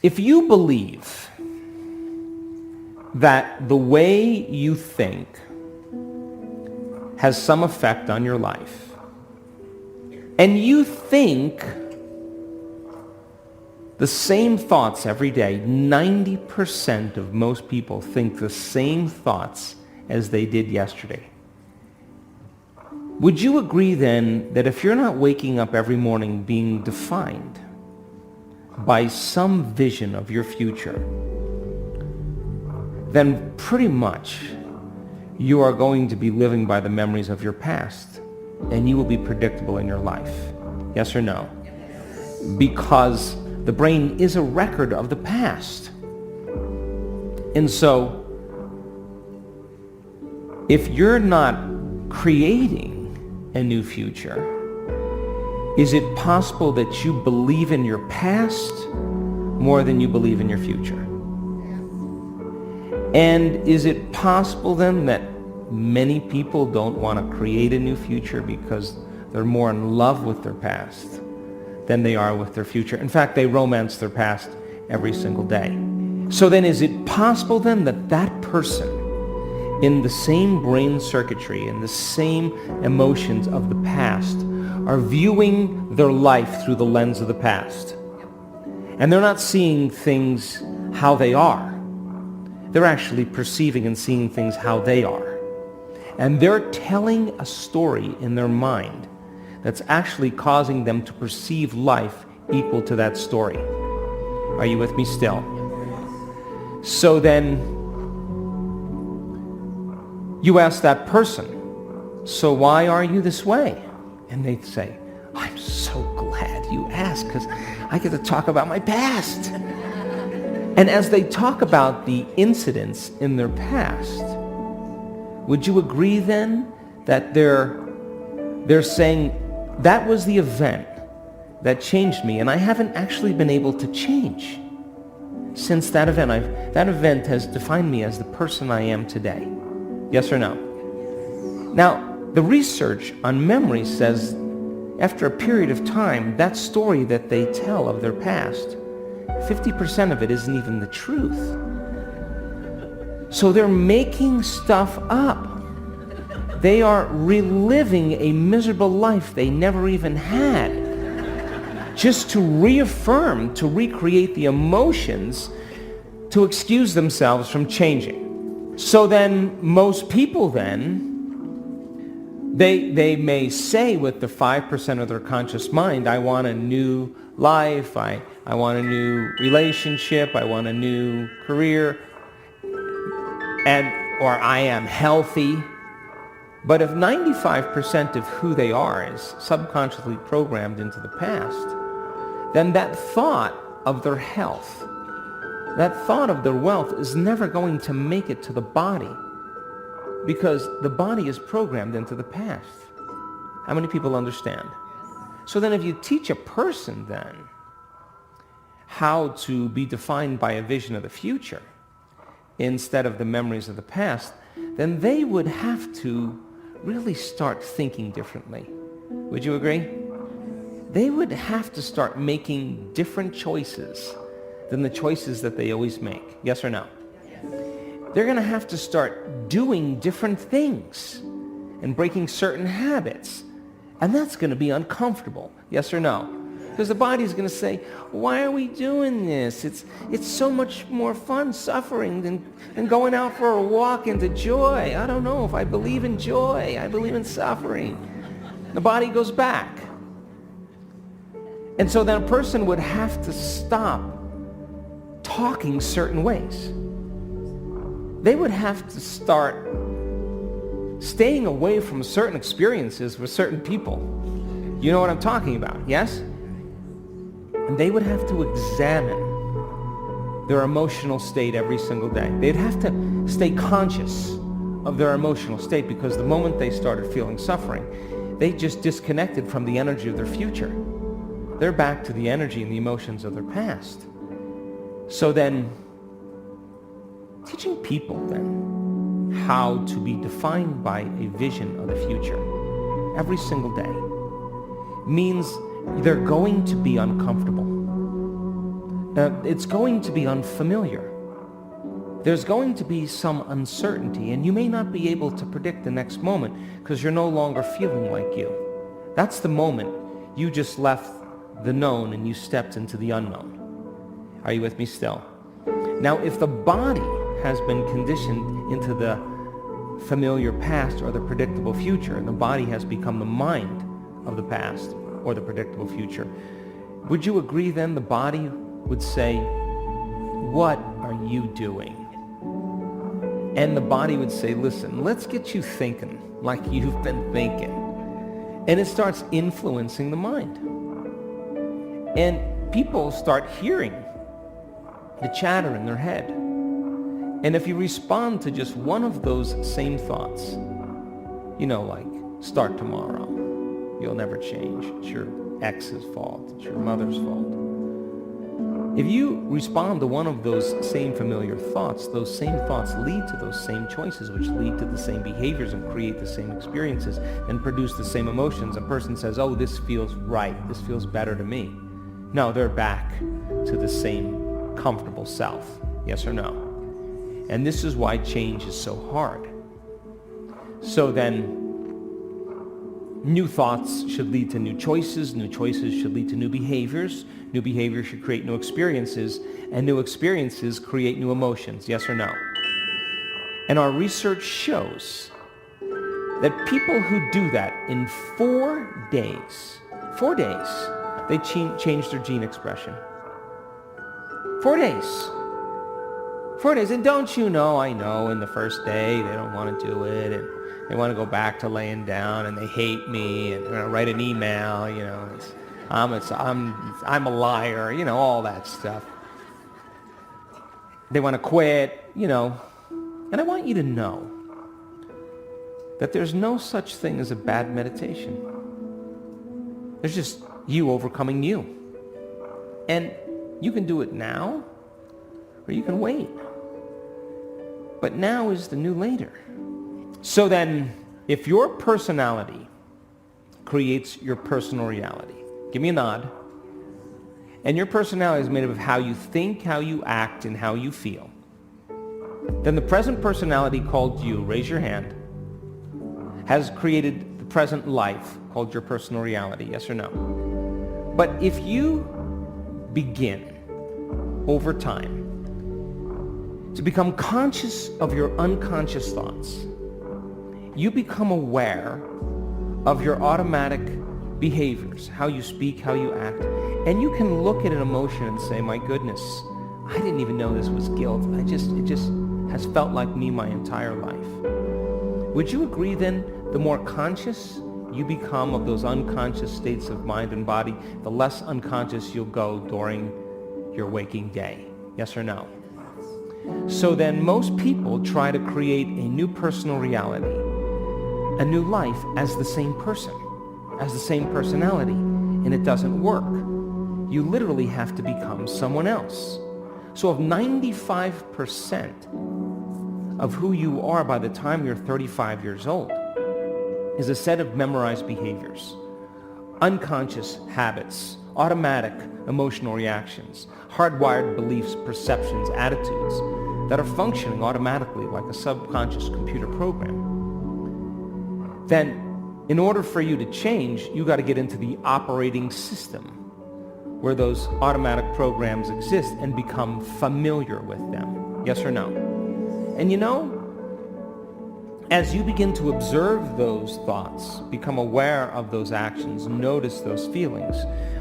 If you believe that the way you think has some effect on your life, and you think the same thoughts every day, 90% of most people think the same thoughts as they did yesterday. Would you agree then that if you're not waking up every morning being defined by some vision of your future, then pretty much you are going to be living by the memories of your past, and you will be predictable in your life? Yes or no? Because the brain is a record of the past. And so, if you're not creating a new future, is it possible that you believe in your past more than you believe in your future? And is it possible then that many people don't want to create a new future because they're more in love with their past than they are with their future? In fact, they romance their past every single day. So then is it possible then that that person in the same brain circuitry and the same emotions of the past are viewing their life through the lens of the past? And they're not seeing things how they are. They're actually perceiving and seeing things how they are. And they're telling a story in their mind that's actually causing them to perceive life equal to that story. Are you with me still? So then you ask that person, so why are you this way? And they'd say, I'm so glad you asked because I get to talk about my past. And as they talk about the incidents in their past, would you agree then that they're saying, that was the event that changed me, and I haven't actually been able to change since that event. That event has defined me as the person I am today. Yes or no? Now, the research on memory says after a period of time, that story that they tell of their past, 50% of it isn't even the truth. So they're making stuff up. They are reliving a miserable life they never even had, just to reaffirm, to recreate the emotions, to excuse themselves from changing. So then most people then, they may say with the 5% of their conscious mind, I want a new life, I want a new relationship, I want a new career, or I am healthy. But if 95% of who they are is subconsciously programmed into the past, then that thought of their health, that thought of their wealth is never going to make it to the body, because the body is programmed into the past. How many people understand? So then if you teach a person then how to be defined by a vision of the future instead of the memories of the past, then they would have to really start thinking differently. Would you agree? They would have to start making different choices than the choices that they always make. Yes or no? They're going to have to start doing different things and breaking certain habits. And that's going to be uncomfortable. Yes or no? Because the body's going to say, why are we doing this? It's so much more fun suffering than going out for a walk into joy. I don't know if I believe in joy. I believe in suffering. The body goes back. And so then a person would have to stop talking certain ways. They would have to start staying away from certain experiences with certain people. You know what I'm talking about, yes? And they would have to examine their emotional state every single day. They'd have to stay conscious of their emotional state, because the moment they started feeling suffering, they just disconnected from the energy of their future. They're back to the energy and the emotions of their past. So then, teaching people then how to be defined by a vision of the future every single day means they're going to be uncomfortable. it's going to be unfamiliar. There's going to be some uncertainty, and you may not be able to predict the next moment because you're no longer feeling like you. That's the moment you just left the known and you stepped into the unknown. Are you with me still? Now, if the body has been conditioned into the familiar past or the predictable future, and the body has become the mind of the past or the predictable future, would you agree then the body would say, "What are you doing?" And the body would say, "Listen, let's get you thinking like you've been thinking." And it starts influencing the mind. And people start hearing the chatter in their head. And if you respond to just one of those same thoughts, like start tomorrow, you'll never change, it's your ex's fault, it's your mother's fault. If you respond to one of those same familiar thoughts, those same thoughts lead to those same choices, which lead to the same behaviors and create the same experiences and produce the same emotions. A person says, "Oh, this feels right, this feels better to me." No, they're back to the same comfortable self. Yes or no? And this is why change is so hard. So then, new thoughts should lead to new choices should lead to new behaviors should create new experiences, and new experiences create new emotions. Yes or no? And our research shows that people who do that in 4 days, they change their gene expression. 4 days. 4 days. And don't you know, I know in the first day they don't want to do it, and they want to go back to laying down, and they hate me, and they're going to write an email, I'm a liar, all that stuff. They want to quit, And I want you to know that there's no such thing as a bad meditation. There's just you overcoming you. And you can do it now, or you can wait. But now is the new later. So then, if your personality creates your personal reality, give me a nod, and your personality is made up of how you think, how you act, and how you feel, then the present personality called you, raise your hand, has created the present life called your personal reality, yes or no? But if you begin over time to become conscious of your unconscious thoughts, you become aware of your automatic behaviors, how you speak, how you act, and you can look at an emotion and say, "My goodness, I didn't even know this was guilt. It just has felt like me my entire life." Would you agree then, the more conscious you become of those unconscious states of mind and body, the less unconscious you'll go during your waking day? Yes or no? So then most people try to create a new personal reality, a new life as the same person, as the same personality, and it doesn't work. You literally have to become someone else. So if 95% of who you are by the time you're 35 years old is a set of memorized behaviors, unconscious habits, automatic emotional reactions, hardwired beliefs, perceptions, attitudes that are functioning automatically like a subconscious computer program, then in order for you to change, you got to get into the operating system where those automatic programs exist and become familiar with them. Yes or no? And as you begin to observe those thoughts, become aware of those actions, notice those feelings,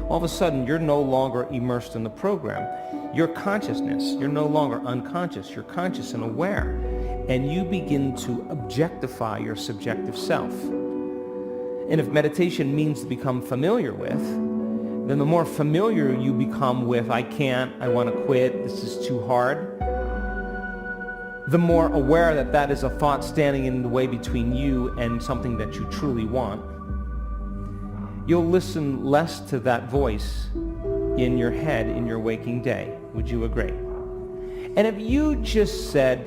all of a sudden you're no longer immersed in the program. Your consciousness, you're no longer unconscious, you're conscious and aware. And you begin to objectify your subjective self. And if meditation means to become familiar with, then the more familiar you become with, I can't, I want to quit, this is too hard, the more aware that that is a thought standing in the way between you and something that you truly want, you'll listen less to that voice in your head in your waking day. Would you agree? And if you just said,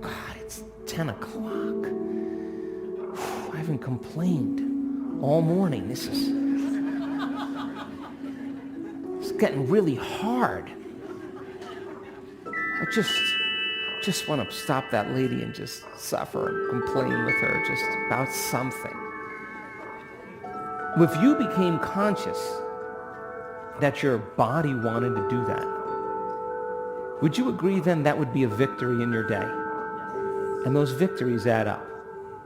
"God, it's 10 o'clock. I haven't complained all morning. It's getting really hard. just want to stop that lady and just suffer and complain with her just about something. If you became conscious that your body wanted to do that, would you agree then that would be a victory in your day? And those victories add up.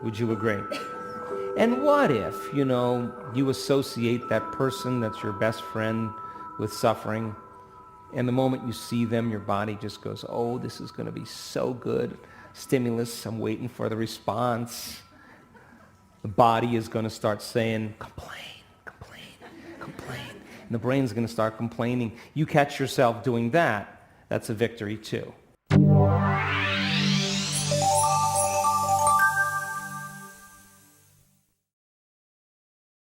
Would you agree? And what if, you associate that person that's your best friend with suffering, and the moment you see them, your body just goes, oh, this is going to be so good. Stimulus, I'm waiting for the response. The body is going to start saying, complain, complain, complain. And the brain's going to start complaining. You catch yourself doing that, that's a victory too.